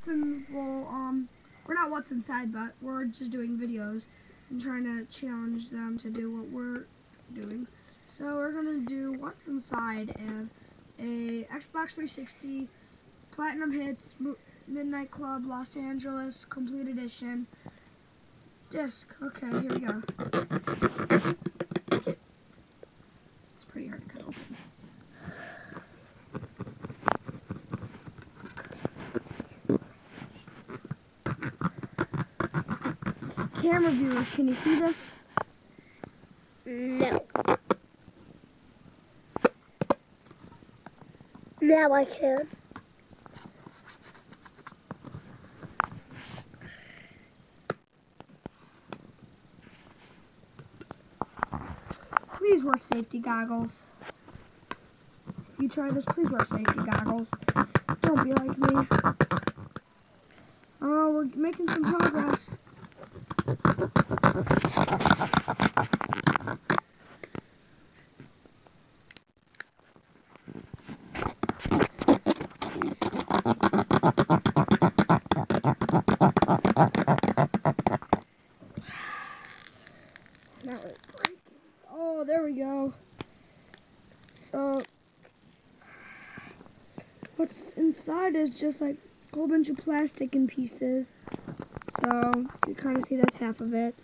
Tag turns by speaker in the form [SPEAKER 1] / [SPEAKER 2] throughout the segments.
[SPEAKER 1] we're not what's inside, but we're just doing videos and trying to challenge them to do what we're doing. So we're gonna do what's inside and a Xbox 360 Platinum Hits Midnight Club Los Angeles Complete Edition disc. Okay, here we go. It's pretty hard to cut open. Camera viewers, can you see this?
[SPEAKER 2] No. Now I can.
[SPEAKER 1] Please wear safety goggles. If you try this, please wear safety goggles. Don't be like me. Oh, we're making some progress. Not really breaking. Oh, there we go. So, what's inside is just like a whole bunch of plastic in pieces. So, you kind of see that's half of it.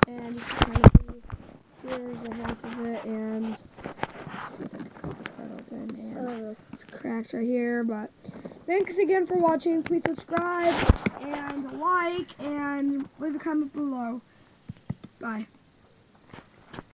[SPEAKER 1] And you can kind of see here's a half of it. And let's see if I can cut this part open. And it's cracked right here. But thanks again for watching. Please subscribe and like and leave a comment below. Bye.